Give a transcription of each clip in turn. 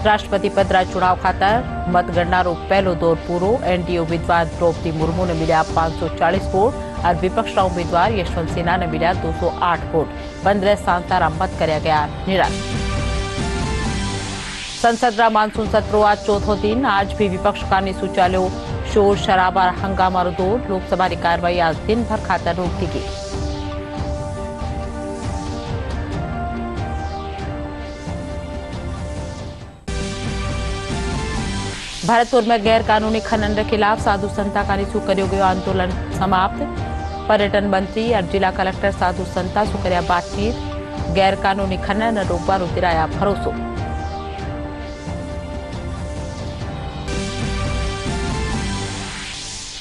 राष्ट्रपति पदरा चुनाव खातर मतगणनारो पहलो दौर पूरो। एनडीए उम्मीदवार द्रौपदी मुर्मू ने मिल्या 540 वोट और विपक्षना उम्मीदवार यशवंत सिन्हा ने मिल्या 208 वोट। 15 सांसदारा मत कर्या गया निरस्त। संसद मानसून सत्र आज चौथो दिन। आज भी विपक्ष का निशु चाल्यो शोर शराबा हंगामारो दौर। लोकसभा की कार्यवाही आज दिन भर खातर रोक दी गई। भरतपुर में गैर कानूनी खनन के खिलाफ साधु संता का निशु कर्यो गयो आंदोलन समाप्त। पर्यटन मंत्री और जिला कलेक्टर साधु संता सु कर्या बातचीत। गैर कानूनी खनन रोकवानो दिलाया भरोसो।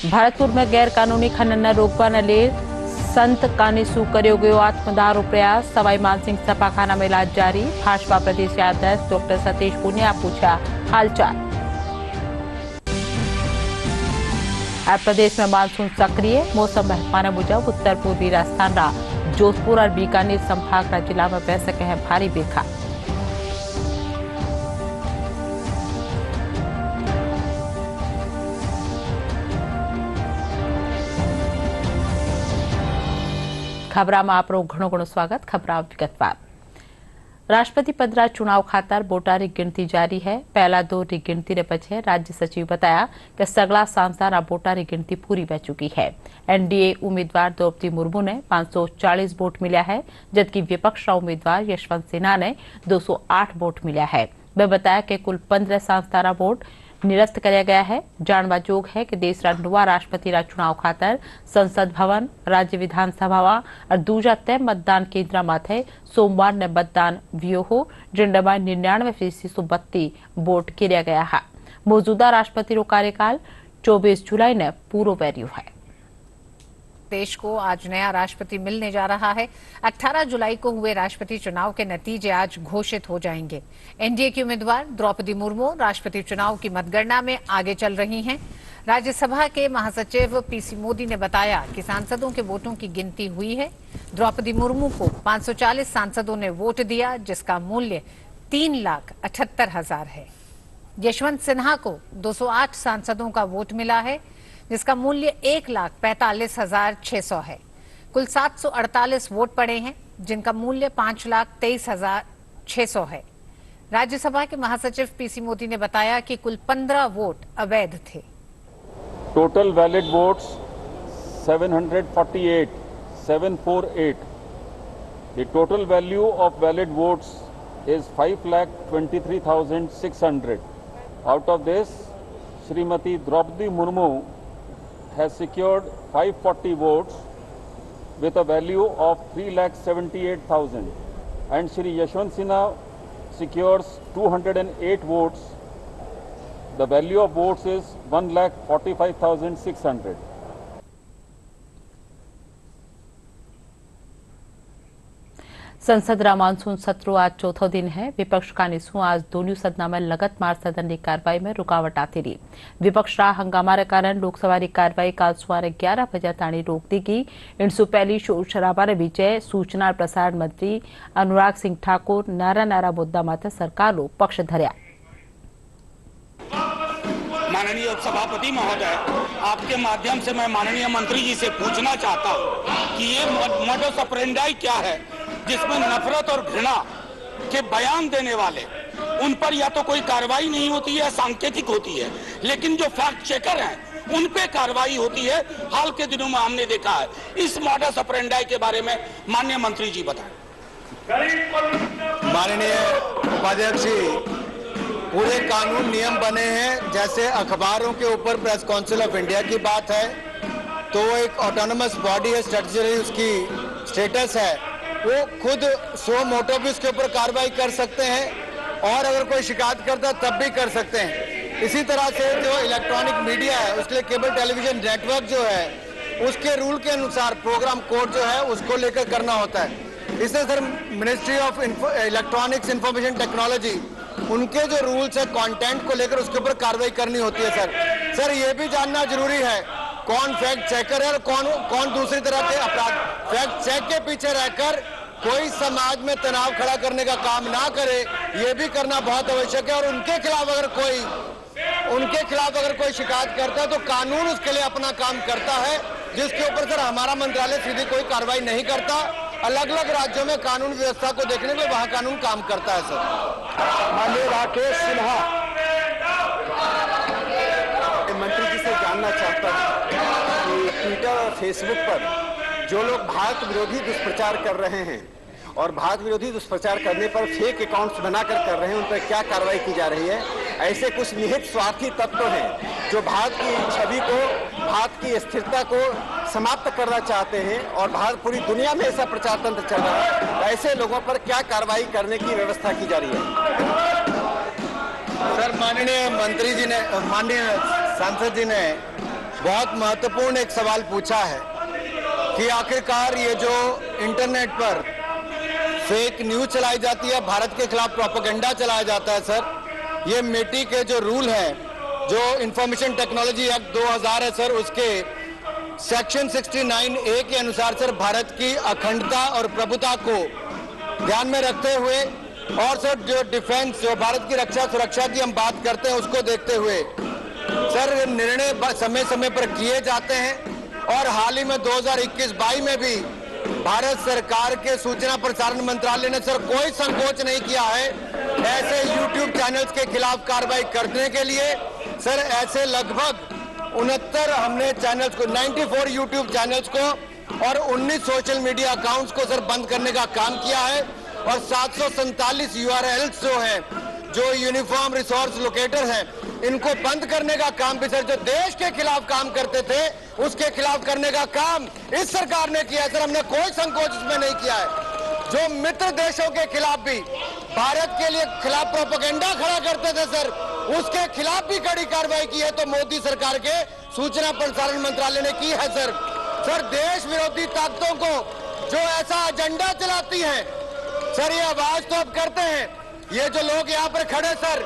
भरतपुर में गैर कानूनी खनन रोकवाने लेल संत कानिसु कर्यो गयो आत्मदारो प्रयास। सवाई मानसिंह सपाखाना में इलाज जारी। भाजपा प्रदेश अध्यक्ष डॉक्टर सतीश पुनिया पूछा हालचाल। अब प्रदेश में मानसून सक्रिय। मौसम महकमा मुजब उत्तर पूर्वी राजस्थान जोधपुर और बीकानेर संभाग जिला में पै सके हैं भारी बरखा। खबरा में आपनो घणो घणो स्वागत। खबरा विगतवार। राष्ट्रपति पदरा चुनाव खातर वोटारी गिनती जारी है। पहला दौर की गिनती ने पछे राज्य सचिव बताया कि सगला सांसदारा वोटारी गिनती पूरी बह चुकी है। एनडीए उम्मीदवार द्रौपदी मुर्मू ने 540 वोट मिला है, जबकि विपक्ष उम्मीदवार यशवंत सिन्हा ने 208 वोट मिला है। वे बताया कि कुल 15 सांसदारा वोट निरस्त किया गया है। जानवाजोग है कि देश नवा राष्ट्रपति चुनाव खातर संसद भवन, राज्य विधानसभा और दूजा तय मतदान केंद्र माथे सोमवार ने मतदान व्यो हो, जिनमें 99% वोट किया गया है। मौजूदा राष्ट्रपति कार्यकाल 24 जुलाई ने पूरो वेरियो है। देश को आज नया राष्ट्रपति मिलने जा रहा है। 18 जुलाई को हुए राष्ट्रपति चुनाव के नतीजे आज घोषित हो जाएंगे। एनडीए की उम्मीदवार द्रौपदी मुर्मू राष्ट्रपति चुनाव की मतगणना में आगे चल रही हैं। राज्यसभा के महासचिव पीसी मोदी ने बताया कि सांसदों के वोटों की गिनती हुई है। द्रौपदी मुर्मू को 540 सांसदों ने वोट दिया, जिसका मूल्य 3,78,000 है। यशवंत सिन्हा को 208 सांसदों का वोट मिला है, जिसका मूल्य 1,45,600 है। कुल 748 वोट पड़े हैं, जिनका मूल्य 5,23,600 है। राज्यसभा के महासचिव पीसी मोदी ने बताया कि कुल 15 वोट अवैध थे। Total valid votes 748,748. The total value of valid votes is 5,23,600. Out of this, Srimati Draupadi Murmu has secured 540 votes with a value of 3,78,000, and Shri Yashwant Sinha secures 208 votes. The value of votes is 1,45,600. संसद monsoon सत्र आज चौथो दिन है। विपक्ष का निशु आज दोनों सदन में लगातार सदन की कार्रवाई में रुकावट आती रही। विपक्ष हंगामा के कारण लोकसभा की कार्रवाई कल सुबह 11 बजे ताणी रोक दी गई। इनसे पहली शोर शराबा ने बीचे सूचना और प्रसारण मंत्री अनुराग सिंह ठाकुर नारा मुद्दा माथे सरकार पक्ष धर्या। माननीय सभापति महोदय, आपके माध्यम से मैं माननीय मंत्री जी से पूछना चाहता हूं कि ये मोडस ऑपरेंडाई क्या है, जिसमें नफरत और घृणा के बयान देने वाले उन पर या तो कोई कार्रवाई नहीं होती है, सांकेतिक होती है, लेकिन जो फैक्ट चेकर हैं उन पे कार्रवाई होती है। हाल के दिनों में हमने देखा है। इस मोडस ऑपरेंडाई के बारे में माननीय मंत्री जी बताएं। माननीय उपाध्यक्ष जी, पूरे कानून नियम बने हैं। जैसे अखबारों के ऊपर प्रेस काउंसिल ऑफ इंडिया की बात है, तो वो एक ऑटोनमस बॉडी है, स्टैट्यूटरी उसकी स्टेटस है, वो खुद सो मोटो भी उसके ऊपर कार्रवाई कर सकते हैं, और अगर कोई शिकायत करता है तब भी कर सकते हैं। इसी तरह से जो इलेक्ट्रॉनिक मीडिया है, उसके लिए केबल टेलीविजन नेटवर्क जो है, उसके रूल के अनुसार प्रोग्राम कोड जो है उसको लेकर करना होता है। इससे sir ministry of electronics information technology, उनके जो रूल्स है कंटेंट को लेकर उसके ऊपर कार्रवाई करनी होती है। सर ये भी जानना जरूरी है कौन फैक्ट चेकर है और कौन दूसरी तरह के अपराध। फैक्ट चेक के पीछे रहकर कोई समाज में तनाव खड़ा करने का काम ना करे, ये भी करना बहुत आवश्यक है। और उनके खिलाफ अगर कोई शिकायत करता है तो कानून उसके लिए अपना काम करता है, जिसके ऊपर सर हमारा मंत्रालय सीधी कोई कार्रवाई नहीं करता। अलग अलग राज्यों में कानून व्यवस्था को देखने में वहां कानून काम करता है सर। माननीय राकेश सिन्हा, मंत्री जी से जानना चाहता हूं कि ट्विटर और फेसबुक पर जो लोग भारत विरोधी दुष्प्रचार कर रहे हैं और भारत विरोधी दुष्प्रचार करने पर फेक अकाउंट्स बनाकर कर रहे हैं, उन पर क्या कार्रवाई की जा रही है? ऐसे कुछ निहित स्वार्थी तत्व हैं जो भारत की छवि को, भारत की स्थिरता को समाप्त करना चाहते हैं और भारत पूरी दुनिया में ऐसा प्रचार तंत्र चल रहा है। ऐसे लोगों पर क्या कार्रवाई करने की व्यवस्था की जा रही है? सर, माननीय मंत्री जी ने, माननीय सांसद जी ने बहुत महत्वपूर्ण एक सवाल पूछा है कि आखिरकार ये जो इंटरनेट पर फेक न्यूज चलाई जाती है, भारत के खिलाफ प्रोपेगेंडा चलाया जाता है सर, ये मेटी के जो रूल है, जो इंफॉर्मेशन टेक्नोलॉजी एक्ट 2000 है सर, उसके सेक्शन 69A के अनुसार सर भारत की अखंडता और प्रभुता को ध्यान में रखते हुए और सर जो डिफेंस, जो भारत की रक्षा सुरक्षा की हम बात करते हैं, उसको देखते हुए सर निर्णय समय समय पर किए जाते हैं। और हाल ही में 2021-22 में भी भारत सरकार के सूचना प्रसारण मंत्रालय ने सर कोई संकोच नहीं किया है ऐसे YouTube चैनल्स के खिलाफ कार्रवाई करने के लिए। सर ऐसे लगभग 69 हमने चैनल्स को, 94 YouTube चैनल्स को और 19 सोशल मीडिया अकाउंट्स को सर बंद करने का काम किया है और 747 URLs जो है, जो यूनिफॉर्म रिसोर्स लोकेटर हैं, इनको बंद करने का काम भी सर जो देश के खिलाफ काम करते थे उसके खिलाफ करने का काम इस सरकार ने किया है सर। हमने कोई संकोच इसमें नहीं किया है। जो मित्र देशों के खिलाफ भी भारत के लिए खिलाफ प्रोपेगेंडा खड़ा करते थे सर, उसके खिलाफ भी कड़ी कार्रवाई की है तो मोदी सरकार के सूचना प्रसारण मंत्रालय ने की है सर। सर देश विरोधी ताकतों को जो ऐसा एजेंडा चलाती है सर, ये आवाज तो अब करते हैं। ये जो लोग यहाँ पर खड़े सर,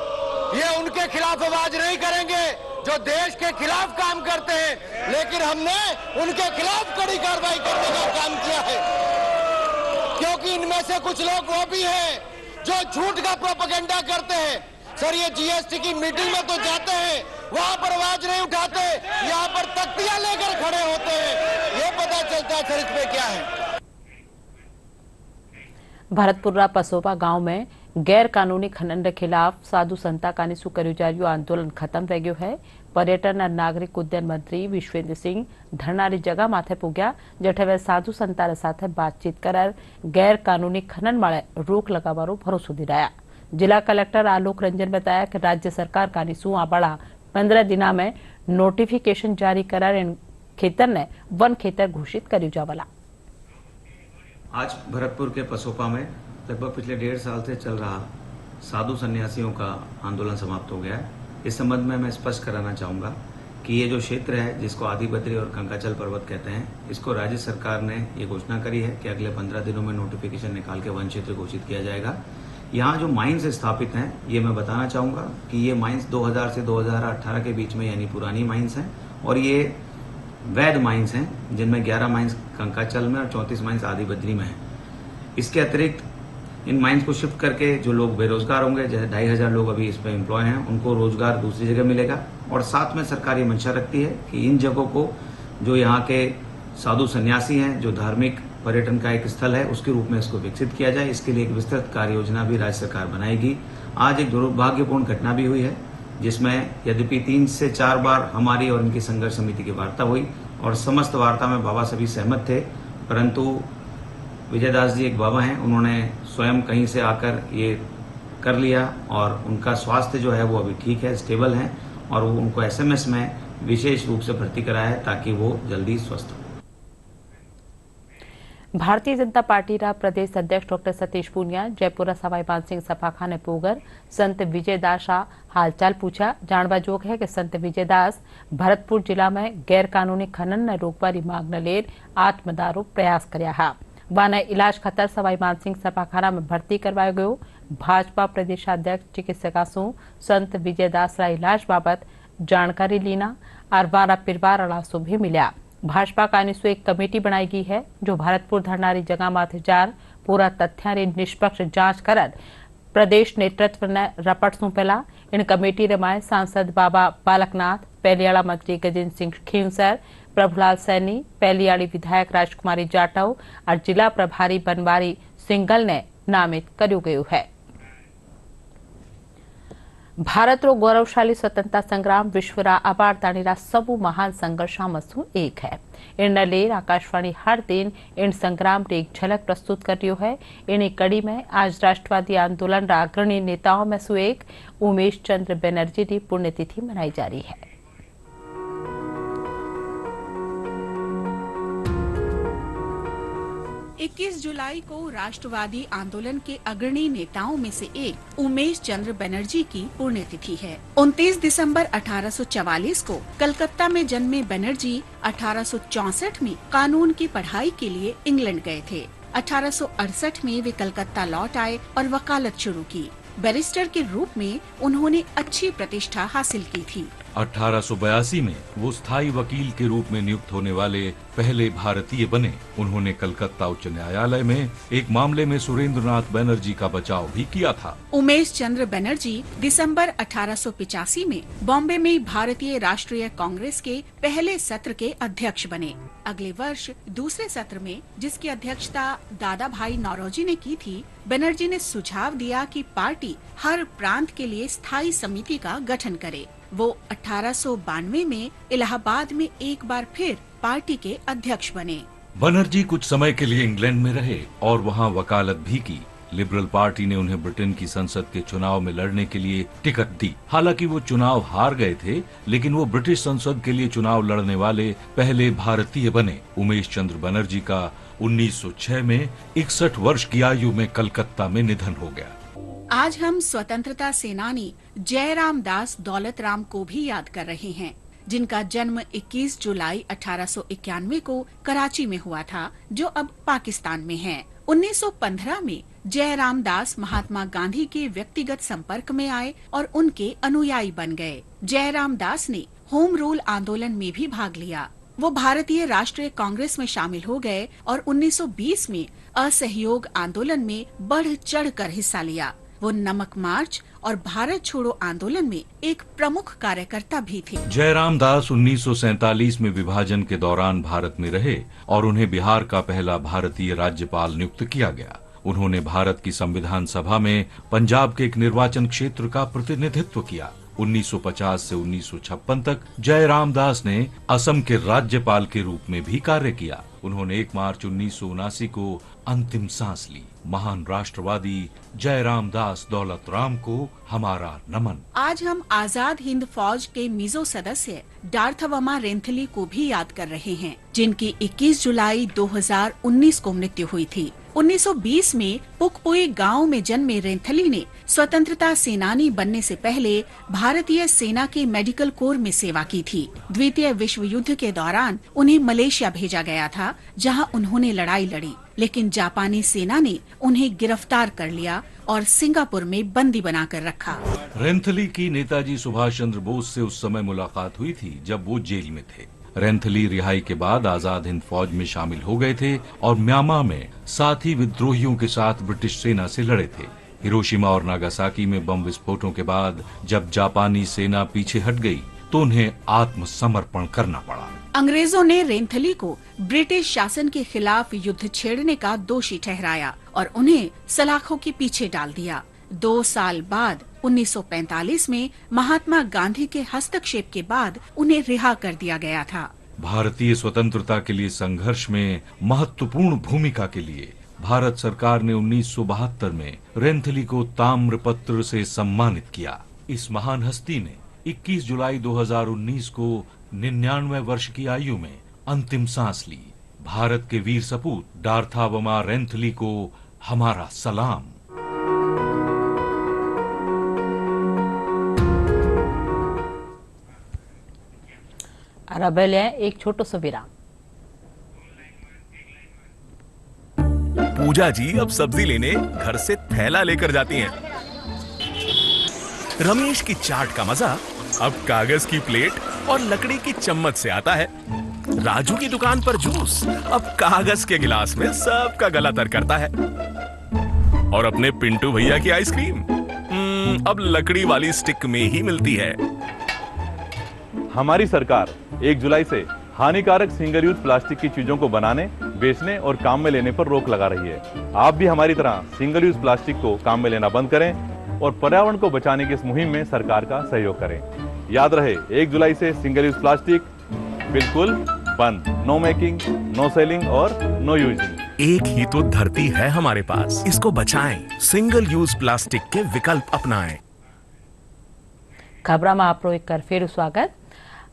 ये उनके खिलाफ आवाज नहीं करेंगे जो देश के खिलाफ काम करते हैं, लेकिन हमने उनके खिलाफ कड़ी कार्रवाई करने का काम किया है, क्योंकि इनमें से कुछ लोग वो भी हैं जो झूठ का प्रोपेगेंडा करते हैं। सर ये GST की मीटिंग में तो जाते हैं, वहां पर आवाज नहीं उठाते, यहाँ पर तख्तियां लेकर खड़े होते हैं। ये पता चलता है सर इस पे क्या है। ભરતપુરા પસોપા ગામ में गैर कानूनी खनन के खिलाफ साधु संता कानीसु कर्यु जारियो आंदोलन खत्म थई गयो है। पर्यटन और नागरिक उड्डयन मंत्री विश्वेन्द्र सिंह धरनारी जगह माथे पुग्या, जेठे वे साधु संता साथे बातचीत कर गैर कानूनी खनन माळे रोक लगावानो भरोसो दिलाया। जिला कलेक्टर आलोक रंजन बताया कि राज्य सरकार कानीसु आबाड़ा 15 दिना में नोटिफिकेशन जारी करार खेतर ने वन खेतर घोषित कर्यु जावाला। आज भरतपुर के पसोपा में लगभग पिछले 1.5 साल से चल रहा साधु सन्यासियों का आंदोलन समाप्त हो गया है। इस संबंध में मैं स्पष्ट कराना चाहूँगा कि ये जो क्षेत्र है जिसको आदि बद्री और कंकाचल पर्वत कहते हैं, इसको राज्य सरकार ने ये घोषणा करी है कि अगले 15 दिनों में नोटिफिकेशन निकाल के वन क्षेत्र घोषित किया जाएगा। यहाँ जो माइंस स्थापित हैं, ये मैं बताना चाहूँगा कि ये माइंस 2000 से 2018 के बीच में यानी पुरानी माइंस हैं और ये वैध माइंस हैं, जिनमें 11 माइंस कंकाचल में और 34 माइंस आदि बद्री में हैं। इसके अतिरिक्त इन माइंस को शिफ्ट करके जो लोग बेरोजगार होंगे, जैसे 2500 लोग अभी इस पर एम्प्लॉय हैं, उनको रोजगार दूसरी जगह मिलेगा। और साथ में सरकार ये मंशा रखती है कि इन जगहों को जो यहाँ के साधु सन्यासी हैं, जो धार्मिक पर्यटन का एक स्थल है, उसके रूप में इसको विकसित किया जाए। इसके लिए एक विस्तृत कार्य योजना भी राज्य सरकार बनाएगी। आज एक दुर्भाग्यपूर्ण घटना भी हुई है, जिसमें यद्यपि 3 से 4 बार हमारी और इनकी संघर्ष समिति की वार्ता हुई और समस्त वार्ता में बाबा सभी सहमत थे, परंतु विजयदास जी एक बाबा हैं, उन्होंने स्वयं कहीं से आकर ये कर लिया और उनका स्वास्थ्य जो है वो अभी ठीक है, स्टेबल है और वो उनको SMS में विशेष रूप से भर्ती कराया है ताकि वो जल्दी स्वस्थ हो। भारतीय जनता पार्टी रा प्रदेश अध्यक्ष डॉक्टर सतीश पूनिया जयपुर सवाई मानसिंह सभाखाने पोगर संत विजयदास हालचाल पूछा। जानवा जोग है कि संत विजयदास भरतपुर जिला में गैर कानूनी खनन ने रोकवारी मांग न लेर आत्मदारो प्रयास कर्या हा। वाने इलाज खतर सवाई मानसिंह सभाखाना में भर्ती करवायो गयो। भाजपा प्रदेशाध्यक्ष चिकित्सकासु संत विजयदास रा इलाज बाबत जानकारी लीना और वारा परिवार अलासो भी मिल्या। भाजपा कानीसु एक कमेटी बनाई गई है जो भरतपुर धरनारी जगह माथे जार पूरा तथ्यारी निष्पक्ष जांच कर प्रदेश नेतृत्व ने रपट सौंपेला। इन कमेटी में सांसद बाबा बालकनाथ, पेलियाड़ा मंत्री गजेंद्र सिंह खींवसर, प्रभुलाल सैनी, पेलियाड़ी विधायक राजकुमारी जाटव और जिला प्रभारी बनवारी सिंगल ने नामित कर्यु गयु है। भारत रो गौरवशाली स्वतंत्रता संग्राम विश्वरा अपारताणीरा सबू महान संघर्षामसू एक है। इन लेर आकाशवाणी हर दिन इन संग्राम री एक झलक प्रस्तुत कर रही है। इन कड़ी में आज राष्ट्रवादी आंदोलन रा अग्रणी नेताओं में से एक उमेश चंद्र बनर्जी की पुण्यतिथि मनाई जा रही है। इक्कीस जुलाई को राष्ट्रवादी आंदोलन के अग्रणी नेताओं में से एक उमेश चंद्र बनर्जी की पुण्यतिथि है। 29 दिसंबर 1844 को कलकत्ता में जन्मे बनर्जी 1864 में कानून की पढ़ाई के लिए इंग्लैंड गए थे। 1868 में वे कलकत्ता लौट आए और वकालत शुरू की। बैरिस्टर के रूप में उन्होंने अच्छी प्रतिष्ठा हासिल की थी। 1882 में वो स्थायी वकील के रूप में नियुक्त होने वाले पहले भारतीय बने। उन्होंने कलकत्ता उच्च न्यायालय में एक मामले में सुरेंद्रनाथ बनर्जी का बचाव भी किया था। उमेश चंद्र बनर्जी दिसंबर 1885 में बॉम्बे में भारतीय राष्ट्रीय कांग्रेस के पहले सत्र के अध्यक्ष बने। अगले वर्ष दूसरे सत्र में, जिसकी अध्यक्षता दादा भाई नौरोजी ने की थी, बनर्जी ने सुझाव दिया कि पार्टी हर प्रांत के लिए स्थायी समिति का गठन करे। वो 1892 में इलाहाबाद में एक बार फिर पार्टी के अध्यक्ष बने। बनर्जी कुछ समय के लिए इंग्लैंड में रहे और वहाँ वकालत भी की। लिबरल पार्टी ने उन्हें ब्रिटेन की संसद के चुनाव में लड़ने के लिए टिकट दी। हालांकि वो चुनाव हार गए थे, लेकिन वो ब्रिटिश संसद के लिए चुनाव लड़ने वाले पहले भारतीय बने। उमेश चंद्र बनर्जी का 1906 में 61 वर्ष की आयु में कलकत्ता में निधन हो गया। आज हम स्वतंत्रता सेनानी जयराम दास दौलतराम को भी याद कर रहे हैं, जिनका जन्म 21 जुलाई 1891 को कराची में हुआ था, जो अब पाकिस्तान में है। 1915 में जयराम दास महात्मा गांधी के व्यक्तिगत संपर्क में आए और उनके अनुयायी बन गए। जयराम दास ने होम रूल आंदोलन में भी भाग लिया। वो भारतीय राष्ट्रीय कांग्रेस में शामिल हो गए और 1920 में असहयोग आंदोलन में बढ़ चढ़ कर हिस्सा लिया। वो नमक मार्च और भारत छोड़ो आंदोलन में एक प्रमुख कार्यकर्ता भी थे। जयराम दास 1947 में विभाजन के दौरान भारत में रहे और उन्हें बिहार का पहला भारतीय राज्यपाल नियुक्त किया गया। उन्होंने भारत की संविधान सभा में पंजाब के एक निर्वाचन क्षेत्र का प्रतिनिधित्व किया। 1950 से 1956 तक जयराम दास ने असम के राज्यपाल के रूप में भी कार्य किया। उन्होंने 1 मार्च 1979 को अंतिम सांस ली। महान राष्ट्रवादी जयराम दास दौलतराम को हमारा नमन। आज हम आजाद हिंद फौज के मिजो सदस्य डार्थवमा रेंथली को भी याद कर रहे हैं, जिनकी 21 जुलाई 2019 को मृत्यु हुई थी। 1920 में पुकपुई गांव में जन्मे रेंथली ने स्वतंत्रता सेनानी बनने से पहले भारतीय सेना के मेडिकल कोर में सेवा की थी। द्वितीय विश्व युद्ध के दौरान उन्हें मलेशिया भेजा गया था, जहां उन्होंने लड़ाई लड़ी, लेकिन जापानी सेना ने उन्हें गिरफ्तार कर लिया और सिंगापुर में बंदी बनाकर रखा। रेंथली की नेताजी सुभाष चंद्र बोस से उस समय मुलाकात हुई थी जब वो जेल में थे। रेंथली रिहाई के बाद आजाद हिंद फौज में शामिल हो गए थे और म्यांमार में साथी विद्रोहियों के साथ ब्रिटिश सेना से लड़े थे। हिरोशिमा और नागासाकी में बम विस्फोटों के बाद जब जापानी सेना पीछे हट गई तो उन्हें आत्मसमर्पण करना पड़ा। अंग्रेजों ने रेंथली को ब्रिटिश शासन के खिलाफ युद्ध छेड़ने का दोषी ठहराया और उन्हें सलाखों के पीछे डाल दिया। 2 साल बाद 1945 में महात्मा गांधी के हस्तक्षेप के बाद उन्हें रिहा कर दिया गया था। भारतीय स्वतंत्रता के लिए संघर्ष में महत्वपूर्ण भूमिका के लिए भारत सरकार ने 1972 में रेंथली को ताम्रपत्र से सम्मानित किया। इस महान हस्ती ने 21 जुलाई 2019 को 99 वर्ष की आयु में अंतिम सांस ली। भारत के वीर सपूत डार्थावमा रेंथली को हमारा सलाम। और अब एक छोटो सो विराम। पूजा जी अब सब्जी लेने घर से थैला लेकर जाती हैं। रमेश की चाट का मजा अब कागज की प्लेट और लकड़ी की चम्मच से आता है। राजू की दुकान पर जूस अब कागज के गिलास में सबका गला तर करता है। और अपने पिंटू भैया की आइसक्रीम अब लकड़ी वाली स्टिक में ही मिलती है। हमारी सरकार 1 जुलाई से हानिकारक सिंगल यूज प्लास्टिक की चीजों को बनाने, बेचने और काम में लेने पर रोक लगा रही है। आप भी हमारी तरह सिंगल यूज प्लास्टिक को काम में लेना बंद करें और पर्यावरण को बचाने की इस मुहिम में सरकार का सहयोग करें। याद रहे, 1 जुलाई से सिंगल यूज प्लास्टिक बिल्कुल बंद। नो मेकिंग, नो सेलिंग और नो यूजिंग। एक ही तो धरती है हमारे पास, इसको बचाएं। सिंगल यूज प्लास्टिक के विकल्प अपनाएं। खबरां में आपरो एक फेरू स्वागत।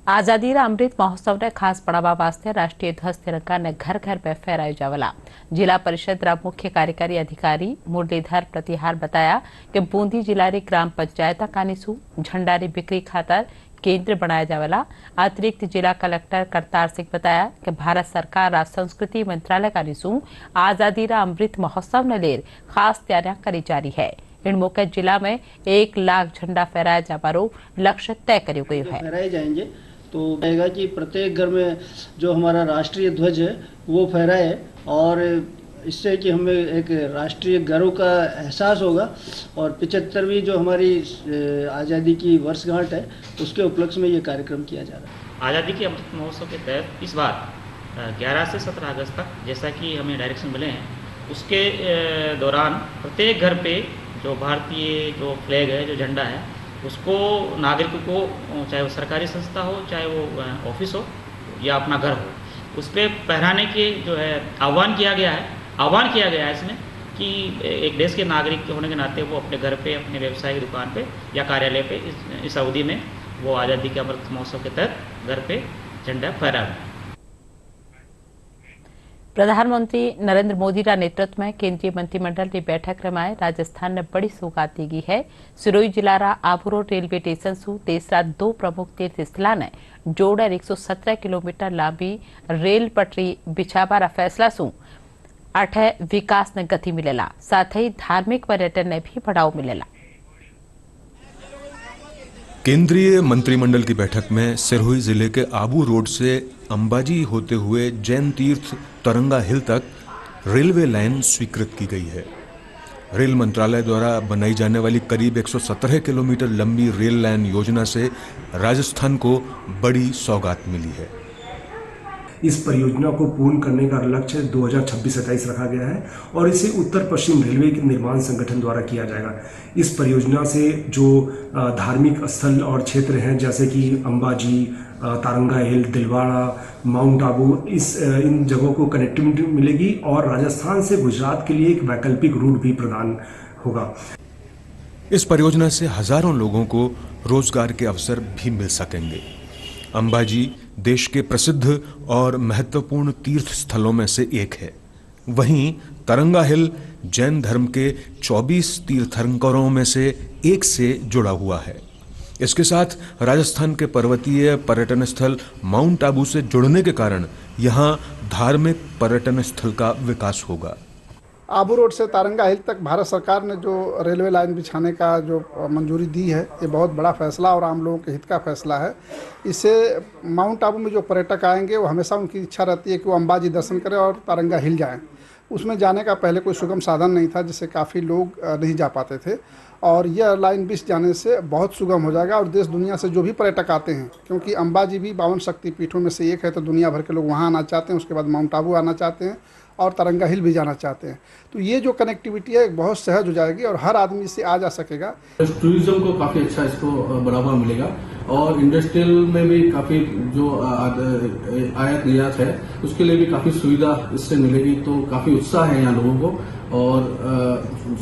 आजादी रा अमृत महोत्सव ने खास बढ़ावा वास्ते राष्ट्रीय ध्वज तिरंगा ने घर घर में फहरायो जावला। जिला परिषद रा मुख्य कार्यकारी अधिकारी मुरलीधर प्रतिहार बताया कि बूंदी जिला री ग्राम पंचायत कानीसू झंडा री बिक्री खातर केंद्र बनाया जावला। अतिरिक्त जिला कलेक्टर करतार सिंह बताया कि भारत सरकार रा संस्कृति मंत्रालय कानीसू आजादी रा अमृत महोत्सव ने लेर खास तैयारियां करी जा रही है। इन मौके जिला में 1 लाख झंडा फहराया जावारो लक्ष्य तय करो गयो है। फहराए जाएंगे तो कहेगा कि प्रत्येक घर में जो हमारा राष्ट्रीय ध्वज है वो फहराए, और इससे कि हमें एक राष्ट्रीय गर्व का एहसास होगा। और 75वीं जो हमारी आज़ादी की वर्षगांठ है उसके उपलक्ष्य में ये कार्यक्रम किया जा रहा है। आज़ादी के अमृत महोत्सव के तहत इस बार 11 से 17 अगस्त तक जैसा कि हमें डायरेक्शन मिले हैं, उसके दौरान प्रत्येक घर पे जो भारतीय जो फ्लैग है, जो झंडा है, उसको नागरिकों को, चाहे वो सरकारी संस्था हो, चाहे वो ऑफिस हो या अपना घर हो, उस पर पहराने के जो है आह्वान किया गया है इसमें कि एक देश के नागरिक होने के नाते वो अपने घर पे, अपने व्यवसाय की दुकान पे या कार्यालय पे इस अवधि में वो आज़ादी के अमृत महोत्सव के तहत घर पे झंडा फहराएं। प्रधानमंत्री नरेंद्र मोदी का नेतृत्व में केंद्रीय मंत्रिमंडल की बैठक रमाए राजस्थान ने बड़ी सौगात दी है। सिरोही जिला रा आबू रेलवे स्टेशन सु तीसरा 2 प्रमुख तीर्थ स्थल ने जोड़कर 117 किलोमीटर लंबी रेल पटरी बिछावा रा फैसला सु अठे विकास ने गति मिलेला, साथ ही धार्मिक पर्यटन ने भी बढ़ाव मिलेला। केंद्रीय मंत्रिमंडल की बैठक में सिरोही जिले के आबू रोड से अंबाजी होते हुए जैन तीर्थ तरंगा हिल तक रेलवे लाइन स्वीकृत की गई है। रेल मंत्रालय द्वारा बनाई जाने वाली करीब 117 किलोमीटर लंबी रेल लाइन योजना से राजस्थान को बड़ी सौगात मिली है। इस परियोजना को पूर्ण करने का लक्ष्य 2026-27 रखा गया है और इसे उत्तर पश्चिम रेलवे के निर्माण संगठन द्वारा किया जाएगा। इस परियोजना से जो धार्मिक स्थल और क्षेत्र हैं जैसे कि अंबाजी, तारंगा हिल, दिलवाड़ा, माउंट आबू, इन जगहों को कनेक्टिविटी मिलेगी और राजस्थान से गुजरात के लिए एक वैकल्पिक रूट भी प्रदान होगा। इस परियोजना से हजारों लोगों को रोजगार के अवसर भी मिल सकेंगे। अंबाजी देश के प्रसिद्ध और महत्वपूर्ण तीर्थ स्थलों में से एक है। वहीं तरंगा हिल जैन धर्म के 24 तीर्थंकरों में से एक से जुड़ा हुआ है। इसके साथ राजस्थान के पर्वतीय पर्यटन स्थल माउंट आबू से जुड़ने के कारण यहाँ धार्मिक पर्यटन स्थल का विकास होगा। आबू रोड से तारंगा हिल तक भारत सरकार ने जो रेलवे लाइन बिछाने का जो मंजूरी दी है, ये बहुत बड़ा फैसला और आम लोगों के हित का फैसला है। इससे माउंट आबू में जो पर्यटक आएंगे वो हमेशा उनकी इच्छा रहती है कि वो अंबाजी दर्शन करें और तारंगा हिल जाएं। उसमें जाने का पहले कोई सुगम साधन नहीं था, जिससे काफ़ी लोग नहीं जा पाते थे, और यह लाइन बिछ जाने से बहुत सुगम हो जाएगा। और देश दुनिया से जो भी पर्यटक आते हैं, क्योंकि अंबाजी भी 52 शक्तिपीठों में से एक है, तो दुनिया भर के लोग वहाँ आना चाहते हैं, उसके बाद माउंट आबू आना चाहते हैं और तरंगा हिल भी जाना चाहते हैं। तो ये जो कनेक्टिविटी है बहुत सहज हो जाएगी और हर आदमी इससे आ जा सकेगा। टूरिज्म को काफ़ी अच्छा इसको बढ़ावा मिलेगा और इंडस्ट्रियल में भी काफ़ी जो आयात निर्यात है उसके लिए भी काफ़ी सुविधा इससे मिलेगी। तो काफ़ी उत्साह है यहाँ लोगों को और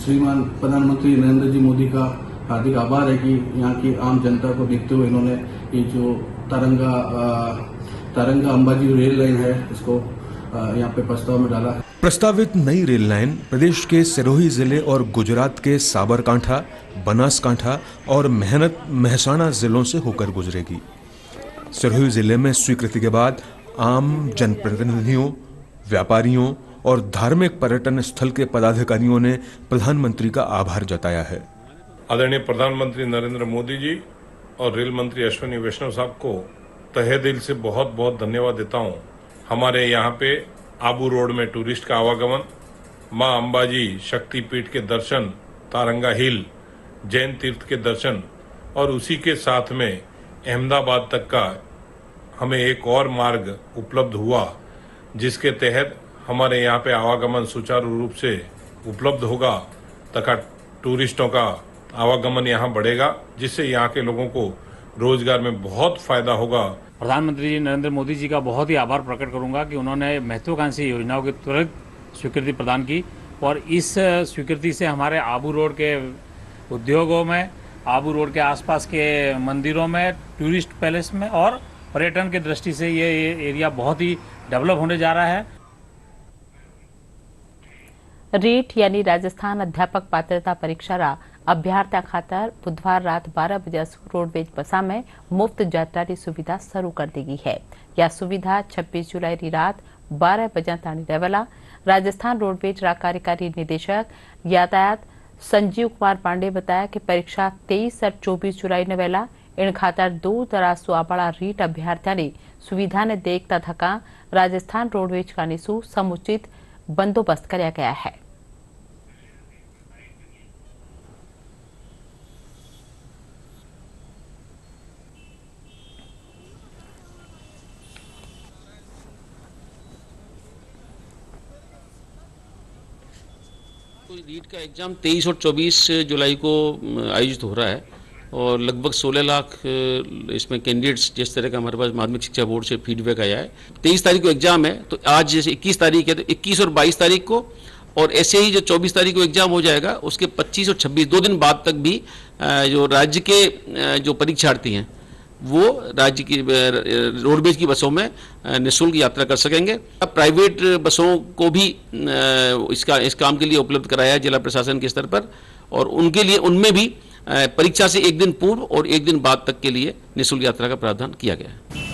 श्रीमान प्रधानमंत्री नरेंद्र जी मोदी का हार्दिक आभार है कि यहाँ की आम जनता को देखते हुए इन्होंने ये जो तारंगा अंबाजी रेल लाइन है इसको यहाँ पे प्रस्ताव में डाला है। प्रस्तावित नई रेल लाइन प्रदेश के सिरोही जिले और गुजरात के साबरकांठा, बनासकांठा और मेहसाणा जिलों से होकर गुजरेगी। सिरोही जिले में स्वीकृति के बाद आम जनप्रतिनिधियों, व्यापारियों और धार्मिक पर्यटन स्थल के पदाधिकारियों ने प्रधानमंत्री का आभार जताया है। आदरणीय प्रधानमंत्री नरेंद्र मोदी जी और रेल मंत्री अश्विनी वैष्णव साहब को तहे दिल से बहुत बहुत धन्यवाद देता हूँ हमारे यहाँ पे आबू रोड में टूरिस्ट का आवागमन, माँ अंबाजी शक्तिपीठ के दर्शन, तारंगा हिल जैन तीर्थ के दर्शन और उसी के साथ में अहमदाबाद तक का हमें एक और मार्ग उपलब्ध हुआ, जिसके तहत हमारे यहाँ पे आवागमन सुचारू रूप से उपलब्ध होगा तथा टूरिस्टों का आवागमन यहाँ बढ़ेगा, जिससे यहाँ के लोगों को रोजगार में बहुत फायदा होगा। प्रधानमंत्री जी नरेंद्र मोदी जी का बहुत ही आभार प्रकट करूंगा कि उन्होंने महत्वाकांक्षी योजनाओं की तुरंत स्वीकृति प्रदान की और इस स्वीकृति से हमारे आबू रोड के उद्योगों में, आबू रोड के आसपास के मंदिरों में, टूरिस्ट पैलेस में और पर्यटन की दृष्टि से ये एरिया बहुत ही डेवलप होने जा रहा है। रीट यानी राजस्थान अध्यापक पात्रता परीक्षाला अभ्यर्थ्या खातर बुधवार रात 12 बजे रोडवेज बसा में मुफ्त यात्रानी सुविधा शुरू कर दी गई है। यह सुविधा 26 जुलाई रात 12 बजे ताणी रहेला। राजस्थान रोडवेज कार्यकारी निदेशक यातायात संजीव कुमार पांडे बताया कि परीक्षा 23 और 24 जुलाई ने वेला इन खातर दूर दराज सुआवाड़ा रीट अभ्यर्थ्या ने सुविधा ने देखता थका राजस्थान रोडवेज का निशु समुचित बंदोबस्त किया गया है। तो रीट का एग्ज़ाम 23 और 24 जुलाई को आयोजित हो रहा है और लगभग 16 लाख इसमें कैंडिडेट्स, जिस तरह का हमारे पास माध्यमिक शिक्षा बोर्ड से फीडबैक आया है। 23 तारीख को एग्ज़ाम है, तो आज जैसे 21 तारीख है तो 21 और 22 तारीख को, और ऐसे ही जो 24 तारीख को एग्ज़ाम हो जाएगा उसके 25 और 26 2 दिन बाद तक भी जो राज्य के जो परीक्षार्थी हैं वो राज्य की रोडवेज की बसों में निःशुल्क यात्रा कर सकेंगे। प्राइवेट बसों को भी इस काम के लिए उपलब्ध कराया है जिला प्रशासन के स्तर पर, और उनके लिए उनमें भी परीक्षा से एक दिन पूर्व और एक दिन बाद तक के लिए निःशुल्क यात्रा का प्रावधान किया गया है।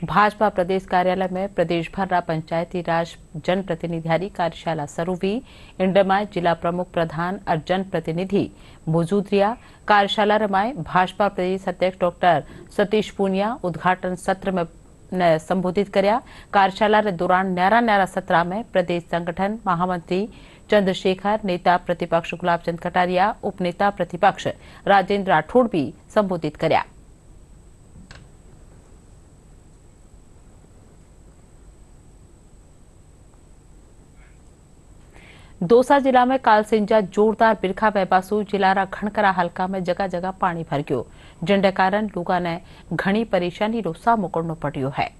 भाजपा प्रदेश कार्यालय में प्रदेश भर पंचायती राज जनप्रतिनिधियारी कार्यशाला शुरू हुई। इंडमाय जिला प्रमुख प्रधान और जनप्रतिनिधि मौजूद रहा। कार्यशाला रमाए भाजपा प्रदेश अध्यक्ष डॉक्टर सतीश पूनिया उद्घाटन सत्र में ने संबोधित कर्या। कार्यशाला के दौरान न्यारा सत्र में प्रदेश संगठन महामंत्री चंद्रशेखर, नेता प्रतिपक्ष गुलाबचंद कटारिया, उपनेता प्रतिपक्ष राजेंद्र राठौड़ भी संबोधित कर्या। दौसा जिला में कालसिंजा जोरदार बिरखा बहबासु जिलारा खणकरा हल्का में जगह जगह पानी भर गयो, जिनके कारण लोगों ने घणी परेशानी रो सामनो करनो पड़ियो है।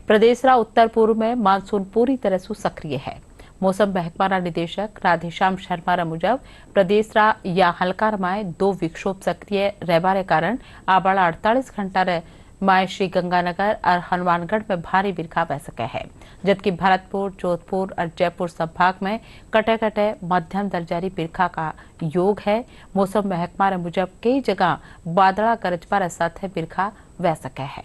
प्रदेश रा उत्तर पूर्व में मानसून पूरी तरह से सक्रिय है। मौसम महकमा निदेशक राधेश्याम शर्मा रा मुजब प्रदेश रा या हल्का माय 2 विक्षोभ सक्रिय रहबारे कारण आबाड़ा 48 घंटा रे माय श्री गंगानगर और हनुमानगढ़ में भारी बिरखा बह सके है, जबकि भरतपुर, जोधपुर और जयपुर संभाग में कटे कटे मध्यम दर्जारी बिरखा का योग है। मौसम महकमा रा मुजब कई जगह बादला गरजबा साथ बिरखा बह सके है।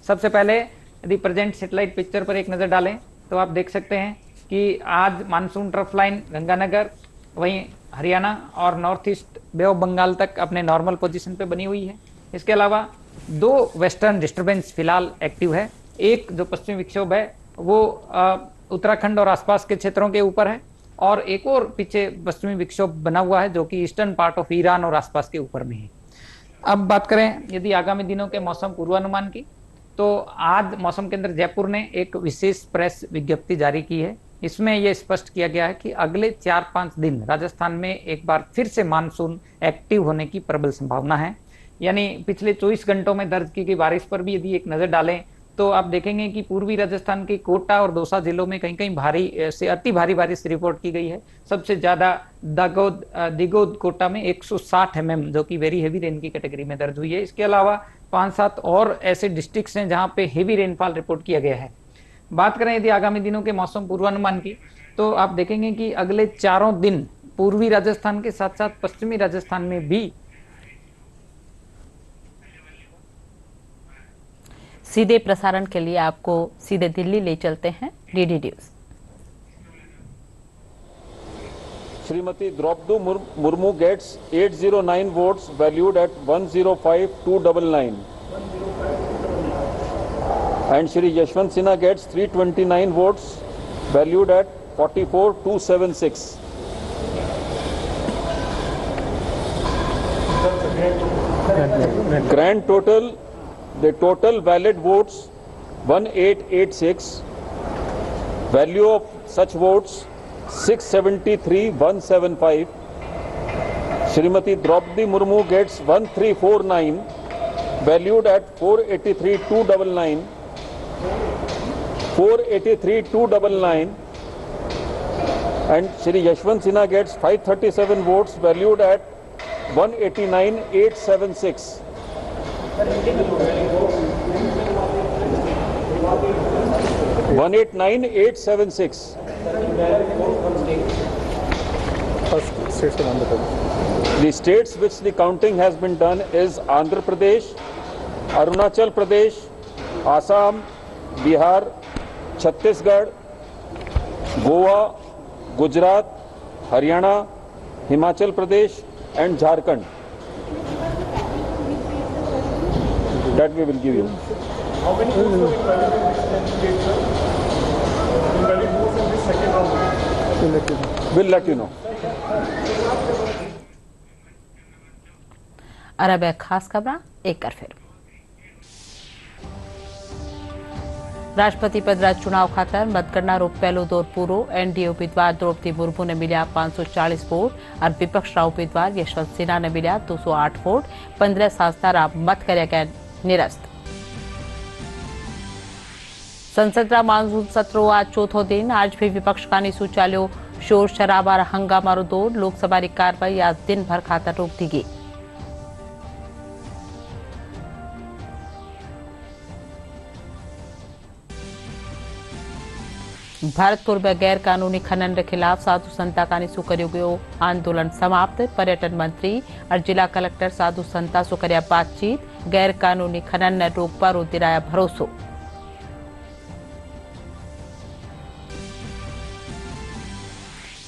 सबसे पहले यदि प्रेजेंट सैटेलाइट पिक्चर पर एक नज़र डालें तो आप देख सकते हैं कि आज मानसून ट्रफ लाइन गंगानगर, वहीं हरियाणा और north east bay of Bengal तक अपने नॉर्मल पोजीशन पे बनी हुई है। इसके अलावा 2 वेस्टर्न डिस्टर्बेंस फिलहाल एक्टिव है। एक जो पश्चिमी विक्षोभ है वो उत्तराखंड और आसपास के क्षेत्रों के ऊपर है, और एक और पीछे पश्चिमी विक्षोभ बना हुआ है जो कि ईस्टर्न पार्ट ऑफ ईरान और आसपास के ऊपर में है। अब बात करें यदि आगामी दिनों के मौसम पूर्वानुमान की, तो आज मौसम केंद्र जयपुर ने एक विशेष प्रेस विज्ञप्ति जारी की है। इसमें यह स्पष्ट किया गया है कि अगले 4-5 दिन राजस्थान में एक बार फिर से मानसून एक्टिव होने की प्रबल संभावना है। यानी पिछले 24 घंटों में दर्ज की गई बारिश पर भी यदि एक नजर डालें तो आप देखेंगे कि पूर्वी राजस्थान के कोटा और दौसा जिलों में कहीं कहीं भारी से अति भारी बारिश रिपोर्ट की गई है। सबसे ज्यादा दिगोद कोटा में 160 mm जो कि वेरी हेवी रेन की कैटेगरी में दर्ज हुई है। इसके अलावा 5-7 और ऐसे डिस्ट्रिक्ट्स हैं जहां पे हेवी रेनफॉल रिपोर्ट किया गया है। बात करें यदि आगामी दिनों के मौसम पूर्वानुमान की, तो आप देखेंगे कि अगले 4 दिन पूर्वी राजस्थान के साथ साथ पश्चिमी राजस्थान में भी सीधे प्रसारण के लिए आपको सीधे दिल्ली ले चलते हैं। DD news. Shrimati Draupadi Murmu gets 809 votes valued at 105,299 and Shri Yashwant Sinha gets 329 votes valued at 44,276. Grand total, the total valid votes 1886, value of such votes 673,175. Shrimati Draupadi Murmu gets 1349, valued at 483,299. 483,299, and Shri Yashwant Sinha gets 537 votes, valued at 189,876. 189,876. The states which the counting has been done is Andhra Pradesh, Arunachal Pradesh, Assam, Bihar, Chhattisgarh, Goa, Gujarat, Haryana, Himachal Pradesh and Jharkhand. That we will give you. How many votes were invalid votes in this second round? We'll let you know. अरब खास खबर एक बार फिर राष्ट्रपति पद चुनाव खातर मतगणना रो पहलो दौर पूरो। एनडीए उम्मीदवार द्रौपदी मुर्मू ने मिलिया 540 वोट और विपक्ष उम्मीदवार यशवंत सिन्हा ने मिलिया 208 वोट। 15 सांसदा मत कर्या गया निरस्त। संसद रा मानसून सत्र आज चौथो दिन। आज भी विपक्ष का निसू चाल्यो शोर शराबा और हंगामा रो दौर। लोकसभा की कार्रवाई आज दिन भर खातर रोक दी गई। भरतपुर में गैर कानूनी खनन के खिलाफ साधु संता का निसू करियो गयो आंदोलन समाप्त। पर्यटन मंत्री और जिला कलेक्टर साधु संता सो कर्या बातचीत। गैर कानूनी खनन ने रोक पर दिलाया भरोसो।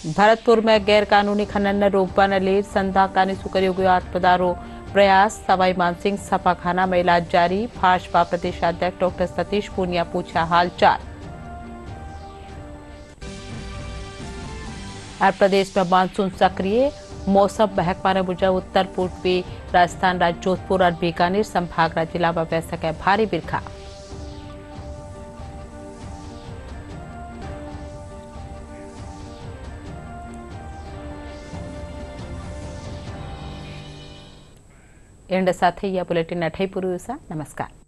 भरतपुर में गैर कानूनी खनन ने रोकवा ने ले संता का निसू करियो गयो आत्मदारो प्रयास। सवाई मानसिंह सपाखाना में इलाज जारी। भाजपा प्रदेशाध्यक्ष डॉक्टर सतीश पूनिया पूछा हालचाल। और प्रदेश में मानसून सक्रिय। मौसम महकमा ने मुजब उत्तर पूर्वी राजस्थान राज्य जोधपुर और बीकानेर संभाग जिला में बह सके भारी बिरखा। एंड साथ ही यह बुलेटिन अठई पूरी। नमस्कार।